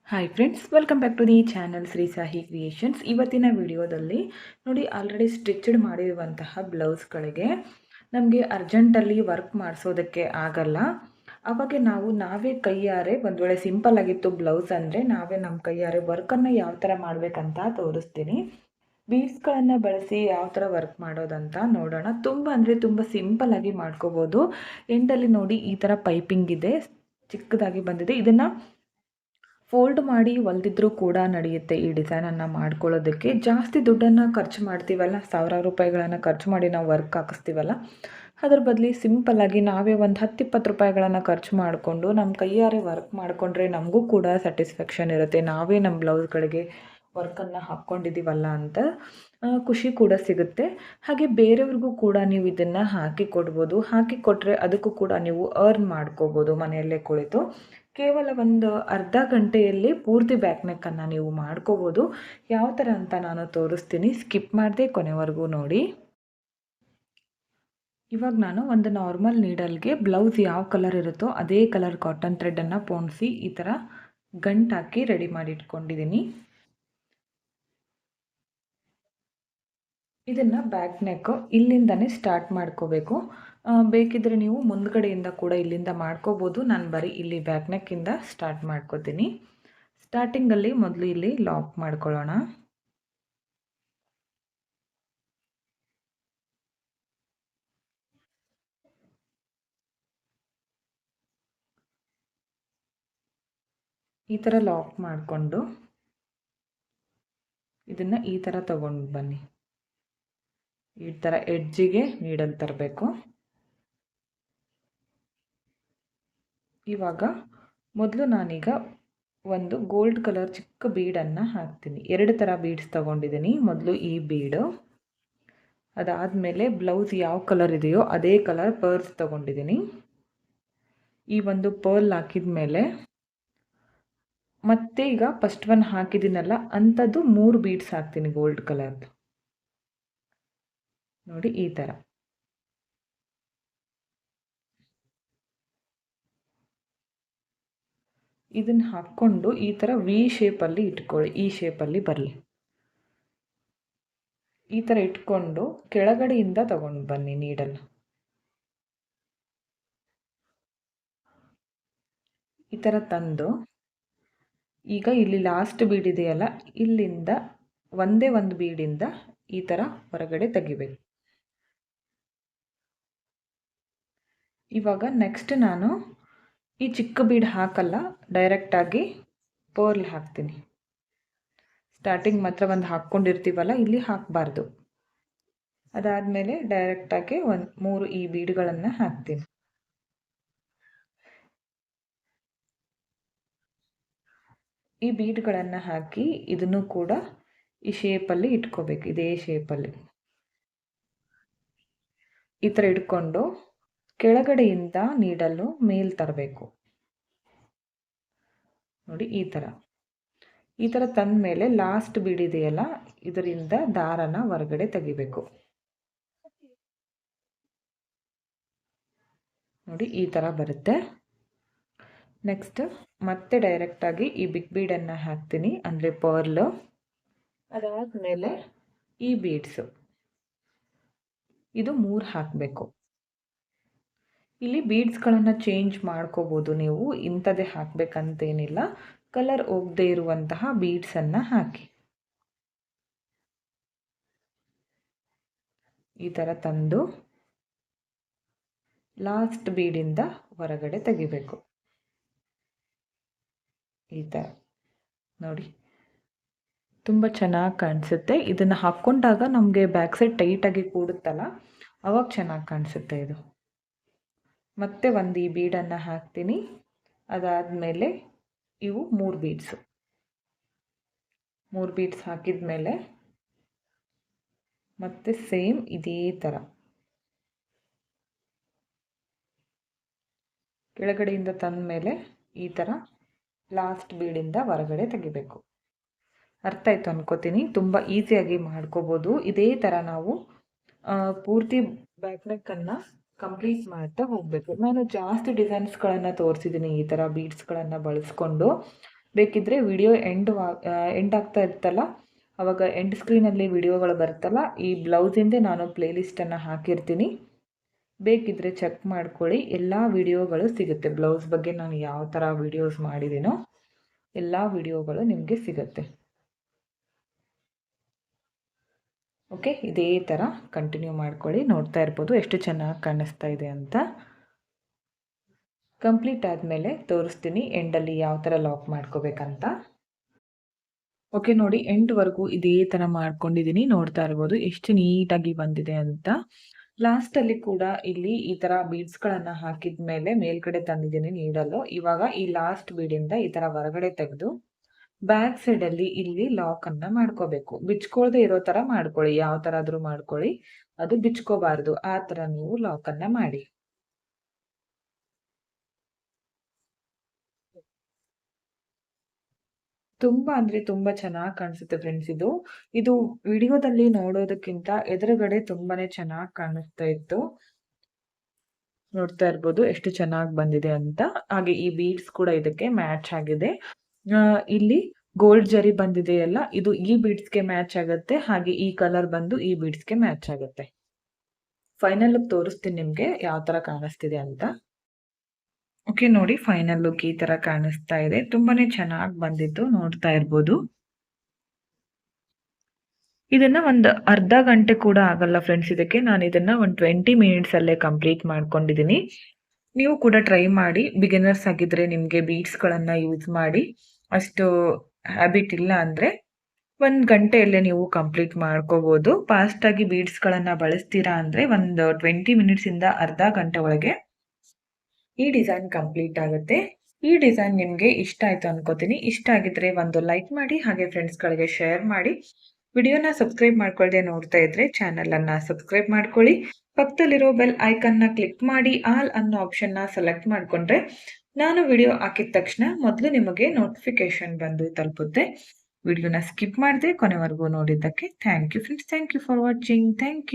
Hi friends, welcome back to the channel Shri Sahi creations. ಇವತ್ತಿನ ವಿಡಿಯೋದಲ್ಲಿ ನೋಡಿ, ಆಲ್ರೆಡಿ ಸ್ಟಿಚ್ಡ್ ಮಾಡಿರುವಂತಹ ಬ್ಲೌಸ್ಗಳಿಗೆ ನಮಗೆ ಅರ್ಜೆಂಟಲ್ಲಿ ವರ್ಕ್ ಮಾಡಿಸೋದಕ್ಕೆ ಆಗಲ್ಲ. ಅವಾಗ ನಾವೇ ಕೈಯಾರೆ, ಒಂದು ವೇಳೆ ಸಿಂಪಲ್ ಆಗಿತ್ತು ಬ್ಲೌಸ್ ಅಂದರೆ ನಾವೇ ನಮ್ಮ ಕೈಯಾರೆ ವರ್ಕನ್ನು ಯಾವ ಥರ ಮಾಡಬೇಕಂತ ತೋರಿಸ್ತೀನಿ. ಬೀಡ್ಸ್ಗಳನ್ನು ಬಳಸಿ ಯಾವ ಥರ ವರ್ಕ್ ಮಾಡೋದಂತ ನೋಡೋಣ. ತುಂಬ ಅಂದರೆ ತುಂಬ ಸಿಂಪಲ್ಲಾಗಿ ಮಾಡ್ಕೋಬೋದು. ಎಂಡಲ್ಲಿ ನೋಡಿ ಈ ಥರ ಪೈಪಿಂಗ್ ಇದೆ, ಚಿಕ್ಕದಾಗಿ ಬಂದಿದೆ. ಇದನ್ನು ಫೋಲ್ಡ್ ಮಾಡಿ ಹೊಲ್ದಿದ್ರೂ ಕೂಡ ನಡೆಯುತ್ತೆ. ಈ ಡಿಸೈನನ್ನು ಮಾಡ್ಕೊಳ್ಳೋದಕ್ಕೆ ಜಾಸ್ತಿ ದುಡ್ಡನ್ನು ಖರ್ಚು ಮಾಡ್ತೀವಲ್ಲ, ಸಾವಿರಾರು ರೂಪಾಯಿಗಳನ್ನು ಖರ್ಚು ಮಾಡಿ ನಾವು ವರ್ಕ್ ಹಾಕಿಸ್ತೀವಲ್ಲ, ಅದ್ರ ಬದಲು ಸಿಂಪಲ್ಲಾಗಿ ನಾವೇ ಒಂದು 10-20 ರೂಪಾಯಿಗಳನ್ನು ಖರ್ಚು ಮಾಡಿಕೊಂಡು ನಮ್ಮ ಕೈಯಾರೆ ವರ್ಕ್ ಮಾಡಿಕೊಂಡ್ರೆ ನಮಗೂ ಕೂಡ ಸ್ಯಾಟಿಸ್ಫ್ಯಾಕ್ಷನ್ ಇರುತ್ತೆ. ನಾವೇ ನಮ್ಮ ಬ್ಲೌಸ್ಗಳಿಗೆ ವರ್ಕನ್ನು ಹಾಕ್ಕೊಂಡಿದ್ದೀವಲ್ಲ ಅಂತ ಖುಷಿ ಕೂಡ ಸಿಗುತ್ತೆ. ಹಾಗೆ ಬೇರೆಯವ್ರಿಗೂ ಕೂಡ ನೀವು ಇದನ್ನು ಹಾಕಿ ಕೊಡ್ಬೋದು. ಹಾಕಿ ಕೊಟ್ಟರೆ ಅದಕ್ಕೂ ಕೂಡ ನೀವು ಅರ್ನ್ ಮಾಡ್ಕೋಬೋದು ಮನೆಯಲ್ಲೇ ಕುಳಿತು. ಕೇವಲ ಒಂದು ಅರ್ಧ ಗಂಟೆಯಲ್ಲಿ ಪೂರ್ತಿ ಬ್ಯಾಕ್ ನೆಕ್ಕನ್ನು ನೀವು ಮಾಡ್ಕೋಬೋದು. ಯಾವ ಥರ ಅಂತ ನಾನು ತೋರಿಸ್ತೀನಿ, ಸ್ಕಿಪ್ ಮಾಡದೆ ಕೊನೆವರೆಗೂ ನೋಡಿ. ಇವಾಗ ನಾನು ಒಂದು ನಾರ್ಮಲ್ ನೀಡಲ್ಗೆ ಬ್ಲೌಸ್ ಯಾವ ಕಲರ್ ಇರುತ್ತೋ ಅದೇ ಕಲರ್ ಕಾಟನ್ ಥ್ರೆಡನ್ನು ಪೋಣಿಸಿ ಈ ಥರ ಗಂಟಾಕಿ ರೆಡಿ ಮಾಡಿ ಇಟ್ಕೊಂಡಿದ್ದೀನಿ. ಇದನ್ನು ಬ್ಯಾಕ್ ನೆಕ್ ಇಲ್ಲಿಂದನೇ ಸ್ಟಾರ್ಟ್ ಮಾಡ್ಕೋಬೇಕು. ಬೇಕಿದ್ರೆ ನೀವು ಮುಂದ್ಗಡೆಯಿಂದ ಕೂಡ ಇಲ್ಲಿಂದ ಮಾಡ್ಕೋಬೋದು. ನಾನು ಬರೀ ಇಲ್ಲಿ ಬ್ಯಾಕ್ ನೆಕ್ಕಿಂದ ಸ್ಟಾರ್ಟ್ ಮಾಡ್ಕೋತೀನಿ. ಸ್ಟಾರ್ಟಿಂಗಲ್ಲಿ ಮೊದಲು ಇಲ್ಲಿ ಲಾಕ್ ಮಾಡ್ಕೊಳ್ಳೋಣ. ಈ ಥರ ಲಾಕ್ ಮಾಡಿಕೊಂಡು ಇದನ್ನು ಈ ಥರ ತಗೊಂಡು ಬನ್ನಿ. ಈ ಥರ ಎಡ್ಜಿಗೆ ನೀಡಲ್ ತರಬೇಕು. ಇವಾಗ ಮೊದಲು ನಾನೀಗ ಒಂದು ಗೋಲ್ಡ್ ಕಲರ್ ಚಿಕ್ಕ ಬೀಡನ್ನು ಹಾಕ್ತೀನಿ. 2 ಥರ ಬೀಡ್ಸ್ ತಗೊಂಡಿದ್ದೀನಿ. ಮೊದಲು ಈ ಬೀಡು, ಅದಾದಮೇಲೆ ಬ್ಲೌಸ್ ಯಾವ ಕಲರ್ ಇದೆಯೋ ಅದೇ ಕಲರ್ ಪರ್ಲ್ಸ್ ತಗೊಂಡಿದ್ದೀನಿ. ಈ ಒಂದು ಪರ್ಲ್ ಹಾಕಿದ ಮೇಲೆ ಮತ್ತೆ ಈಗ ಫಸ್ಟ್ ಒನ್ ಹಾಕಿದ್ದೀನಲ್ಲ ಅಂಥದ್ದು 3 ಬೀಡ್ಸ್ ಹಾಕ್ತೀನಿ ಗೋಲ್ಡ್ ಕಲರ್ದು. ನೋಡಿ ಈ ಥರ. ಇದನ್ನು ಹಾಕ್ಕೊಂಡು ಈ ಥರ ವಿ ಶೇಪಲ್ಲಿ ಇಟ್ಕೊಳ್ಳಿ. ಈ ಶೇಪಲ್ಲಿ ಬರಲಿ. ಈ ಥರ ಇಟ್ಕೊಂಡು ಕೆಳಗಡೆಯಿಂದ ತಗೊಂಡು ಬನ್ನಿ ನೀಡಲ್. ಈ ಥರ ತಂದು ಈಗ ಇಲ್ಲಿ ಲಾಸ್ಟ್ ಬೀಡ್ ಇದೆಯಲ್ಲ, ಇಲ್ಲಿಂದ ಒಂದೇ ಒಂದು ಬೀಡಿಂದ ಈ ಥರ ಹೊರಗಡೆ ತೆಗಿಬೇಕು. ಇವಾಗ ನೆಕ್ಸ್ಟ್ ನಾನು ಈ ಚಿಕ್ಕ ಬೀಡ್ ಹಾಕಲ್ಲ, ಡೈರೆಕ್ಟಾಗಿ ಪರ್ಲ್ ಹಾಕ್ತೀನಿ. ಸ್ಟಾರ್ಟಿಂಗ್ ಮಾತ್ರ ಒಂದು ಹಾಕ್ಕೊಂಡಿರ್ತೀವಲ್ಲ, ಇಲ್ಲಿ ಹಾಕಬಾರ್ದು. ಅದಾದಮೇಲೆ ಡೈರೆಕ್ಟಾಗಿ 3 ಈ ಬೀಡ್ಗಳನ್ನು ಹಾಕ್ತೀನಿ. ಈ ಬೀಡ್ಗಳನ್ನು ಹಾಕಿ ಇದನ್ನು ಕೂಡ ಈ ಶೇಪಲ್ಲಿ ಇಟ್ಕೋಬೇಕು. ಇದೇ ಶೇಪಲ್ಲಿ ಈ ಥರ ಇಟ್ಕೊಂಡು ಕೆಳಗಡೆಯಿಂದ ನೀಡಲು ಮೇಲ್ ತರಬೇಕು. ನೋಡಿ ಈ ಥರ ತಂದ ಮೇಲೆ ಲಾಸ್ಟ್ ಬೀಡ್ ಇದೆಯಲ್ಲ, ಇದರಿಂದ ದಾರನ ಹೊರಗಡೆ ತೆಗಿಬೇಕು. ನೋಡಿ ಈ ಥರ ಬರುತ್ತೆ. ನೆಕ್ಸ್ಟ್ ಮತ್ತೆ ಡೈರೆಕ್ಟಾಗಿ ಈ ಬಿಗ್ ಬೀಡನ್ನು ಹಾಕ್ತೀನಿ, ಅಂದರೆ ಪರ್ಲು. ಅದಾದಮೇಲೆ ಈ ಬೀಡ್ಸು, ಇದು 3 ಹಾಕಬೇಕು. ಇಲ್ಲಿ ಬೀಡ್ಸ್ಗಳನ್ನು ಚೇಂಜ್ ಮಾಡ್ಕೋಬೋದು ನೀವು, ಇಂಥದ್ದೇ ಹಾಕಬೇಕಂತೇನಿಲ್ಲ. ಕಲರ್ ಹೋಗದೇ ಇರುವಂತಹ ಬೀಡ್ಸನ್ನು ಹಾಕಿ ಈ ಥರ ತಂದು ಲಾಸ್ಟ್ ಬೀಡಿಂದ ಹೊರಗಡೆ ತೆಗಿಬೇಕು. ಈ ಥರ ನೋಡಿ, ತುಂಬ ಚೆನ್ನಾಗಿ ಕಾಣಿಸುತ್ತೆ. ಇದನ್ನು ಹಾಕ್ಕೊಂಡಾಗ ನಮಗೆ ಬ್ಯಾಕ್ ಸೈಡ್ ಟೈಟಾಗಿ ಕೂಡುತ್ತಲ್ಲ, ಅವಾಗ ಚೆನ್ನಾಗಿ ಕಾಣಿಸುತ್ತೆ ಇದು. ಮತ್ತೆ ಒಂದು ಈ ಬೀಡನ್ನು ಹಾಕ್ತೀನಿ. ಅದಾದಮೇಲೆ ಇವು 3 ಬೀಡ್ಸು. 3 ಬೀಡ್ಸ್ ಹಾಕಿದ ಮೇಲೆ ಮತ್ತೆ ಸೇಮ್ ಇದೇ ಥರ ಕೆಳಗಡೆಯಿಂದ ತಂದ ಮೇಲೆ ಈ ಥರ ಲಾಸ್ಟ್ ಬೀಡಿಂದ ಹೊರಗಡೆ ತೆಗಿಬೇಕು. ಅರ್ಥ ಆಯಿತು ಅನ್ಕೋತೀನಿ. ತುಂಬ ಈಸಿಯಾಗಿ ಮಾಡ್ಕೋಬೋದು. ಇದೇ ಥರ ನಾವು ಪೂರ್ತಿ ಬ್ಯಾಕ್ ನೆಕ್ಕನ್ನು ಕಂಪ್ಲೀಟ್ ಮಾಡ್ತಾ ಹೋಗಬೇಕು. ನಾನು ಜಾಸ್ತಿ ಡಿಸೈನ್ಸ್ಗಳನ್ನು ತೋರಿಸಿದ್ದೀನಿ ಈ ಥರ ಬೀಡ್ಸ್ಗಳನ್ನು ಬಳಸ್ಕೊಂಡು. ಬೇಕಿದ್ದರೆ ವಿಡಿಯೋ ಎಂಡ್ ಆಗ್ತಾ ಇರ್ತಲ್ಲ, ಆವಾಗ ಎಂಡ್ ಸ್ಕ್ರೀನಲ್ಲಿ ವಿಡಿಯೋಗಳು ಬರುತ್ತಲ್ಲ, ಈ ಬ್ಲೌಸಿಂದೇ ನಾನು ಪ್ಲೇಲಿಸ್ಟನ್ನು ಹಾಕಿರ್ತೀನಿ. ಬೇಕಿದ್ದರೆ ಚೆಕ್ ಮಾಡ್ಕೊಳ್ಳಿ. ಎಲ್ಲ ವಿಡಿಯೋಗಳು ಸಿಗುತ್ತೆ. ಬ್ಲೌಸ್ ಬಗ್ಗೆ ನಾನು ಯಾವ ಥರ ವಿಡಿಯೋಸ್ ಮಾಡಿದ್ದೀನೋ ಎಲ್ಲ ವಿಡಿಯೋಗಳು ನಿಮಗೆ ಸಿಗುತ್ತೆ. ಓಕೆ, ಇದೇ ಥರ ಕಂಟಿನ್ಯೂ ಮಾಡ್ಕೊಳ್ಳಿ. ನೋಡ್ತಾ ಇರ್ಬೋದು ಎಷ್ಟು ಚೆನ್ನಾಗಿ ಕಾಣಿಸ್ತಾ ಇದೆ ಅಂತ. ಕಂಪ್ಲೀಟ್ ಆದಮೇಲೆ ತೋರಿಸ್ತೀನಿ ಎಂಡಲ್ಲಿ ಯಾವ ಥರ ಲಾಕ್ ಮಾಡ್ಕೋಬೇಕಂತ. ಓಕೆ ನೋಡಿ, ಎಂಡ್ವರೆಗೂ ಇದೇ ಥರ ಮಾಡ್ಕೊಂಡಿದ್ದೀನಿ. ನೋಡ್ತಾ ಇರ್ಬೋದು ಎಷ್ಟು ನೀಟಾಗಿ ಬಂದಿದೆ ಅಂತ. ಲಾಸ್ಟಲ್ಲಿ ಕೂಡ ಇಲ್ಲಿ ಈ ಥರ ಬೀಡ್ಸ್ಗಳನ್ನು ಹಾಕಿದ ಮೇಲೆ ಮೇಲ್ಗಡೆ ತಂದಿದ್ದೀನಿ ನೀಡಲು. ಇವಾಗ ಈ ಲಾಸ್ಟ್ ಬೀಡಿಂದ ಈ ಥರ ಹೊರಗಡೆ ತೆಗೆದು ಬ್ಯಾಕ್ ಸೈಡಲ್ಲಿ ಇಲ್ಲಿ ಲಾಕನ್ನು ಮಾಡ್ಕೋಬೇಕು. ಬಿಚ್ಕೊಳ್ದೆ ಇರೋ ಥರ ಮಾಡ್ಕೊಳ್ಳಿ. ಯಾವ ಥರ ಆದರೂ ಮಾಡ್ಕೊಳ್ಳಿ, ಅದು ಬಿಚ್ಕೋಬಾರ್ದು. ಆ ಥರ ನೀವು ಲಾಕನ್ನು ಮಾಡಿ. ತುಂಬ ಅಂದರೆ ತುಂಬ ಚೆನ್ನಾಗಿ ಕಾಣಿಸುತ್ತೆ ಫ್ರೆಂಡ್ಸ್ ಇದು. ಇದು ವಿಡಿಯೋದಲ್ಲಿ ನೋಡೋದಕ್ಕಿಂತ ಎದುರುಗಡೆ ತುಂಬಾನೇ ಚೆನ್ನಾಗಿ ಕಾಣಿಸ್ತಾ ಇತ್ತು. ನೋಡ್ತಾ ಇರ್ಬೋದು ಎಷ್ಟು ಚೆನ್ನಾಗಿ ಬಂದಿದೆ ಅಂತ. ಹಾಗೆ ಈ ಬೀಡ್ಸ್ ಕೂಡ ಇದಕ್ಕೆ ಮ್ಯಾಚ್ ಆಗಿದೆ. ಇಲ್ಲಿ ಗೋಲ್ಡ್ ಜರಿ ಬಂದಿದೆಯಲ್ಲ, ಇದು ಈ ಬೀಡ್ಸ್ಗೆ ಮ್ಯಾಚ್ ಆಗುತ್ತೆ. ಹಾಗೆ ಈ ಕಲರ್ ಬಂದು ಈ ಬೀಡ್ಸ್ಗೆ ಮ್ಯಾಚ್ ಆಗುತ್ತೆ. ಫೈನಲ್ ಲುಕ್ ತೋರಿಸ್ತೀನಿ ನಿಮಗೆ ಯಾವ ಥರ ಕಾಣಿಸ್ತಿದೆ ಅಂತ. ಓಕೆ ನೋಡಿ, ಫೈನಲ್ ಲುಕ್ ಈ ಥರ ಕಾಣಿಸ್ತಾ ಇದೆ. ತುಂಬಾನೇ ಚೆನ್ನಾಗಿ ಬಂದಿದ್ದು ನೋಡ್ತಾ ಇರ್ಬೋದು. ಇದನ್ನ ಒಂದು ಅರ್ಧ ಗಂಟೆ ಕೂಡ ಆಗಲ್ಲ ಫ್ರೆಂಡ್ಸ್. ಇದಕ್ಕೆ ನಾನು ಇದನ್ನ ಒಂದು 20 ಮಿನಿಟ್ಸ್ ಅಲ್ಲೇ ಕಂಪ್ಲೀಟ್ ಮಾಡ್ಕೊಂಡಿದ್ದೀನಿ. ನೀವು ಕೂಡ ಟ್ರೈ ಮಾಡಿ. ಬಿಗಿನರ್ಸ್ ಆಗಿದ್ರೆ ನಿಮಗೆ ಬೀಡ್ಸ್ಗಳನ್ನು ಯೂಸ್ ಮಾಡಿ ಅಷ್ಟು ಹ್ಯಾಬಿಟ್ ಇಲ್ಲ ಅಂದರೆ 1 ಗಂಟೆಯಲ್ಲೇ ನೀವು ಕಂಪ್ಲೀಟ್ ಮಾಡ್ಕೋಬೋದು. ಫಾಸ್ಟಾಗಿ ಬೀಡ್ಸ್ಗಳನ್ನು ಬಳಸ್ತೀರಾ ಅಂದರೆ ಒಂದು 20 ಮಿನಿಟ್ಸಿಂದ ಅರ್ಧ ಗಂಟೆ ಒಳಗೆ ಈ ಡಿಸೈನ್ ಕಂಪ್ಲೀಟ್ ಆಗುತ್ತೆ. ಈ ಡಿಸೈನ್ ನಿಮಗೆ ಇಷ್ಟ ಆಯಿತು ಅನ್ಕೋತೀನಿ. ಇಷ್ಟ ಆಗಿದ್ರೆ ಒಂದು ಲೈಕ್ ಮಾಡಿ, ಹಾಗೆ ಫ್ರೆಂಡ್ಸ್ಗಳಿಗೆ ಶೇರ್ ಮಾಡಿ. ವಿಡಿಯೋನ ಸಬ್ಸ್ಕ್ರೈಬ್ ಮಾಡ್ಕೊಳ್ಳದೆ ನೋಡ್ತಾ ಇದ್ರೆ ಚಾನಲನ್ನು ಸಬ್ಸ್ಕ್ರೈಬ್ ಮಾಡ್ಕೊಳ್ಳಿ. ಪಕ್ಕದಲ್ಲಿರೋ ಬೆಲ್ ಐಕನ್ನ ಕ್ಲಿಕ್ ಮಾಡಿ ಆಲ್ ಅನ್ನೋ ಆಪ್ಷನ್ನ ಸೆಲೆಕ್ಟ್ ಮಾಡಿಕೊಂಡ್ರೆ ನಾನು ವಿಡಿಯೋ ಹಾಕಿದ ತಕ್ಷಣ ಮೊದಲು ನಿಮಗೆ ನೋಟಿಫಿಕೇಶನ್ ಬಂದು ತಲುಪುತ್ತೆ. ವಿಡಿಯೋನ ಸ್ಕಿಪ್ ಮಾಡದೆ ಕೊನೆವರೆಗೂ ನೋಡಿದ್ದಕ್ಕೆ thank you friends. Thank you for watching. Thank you.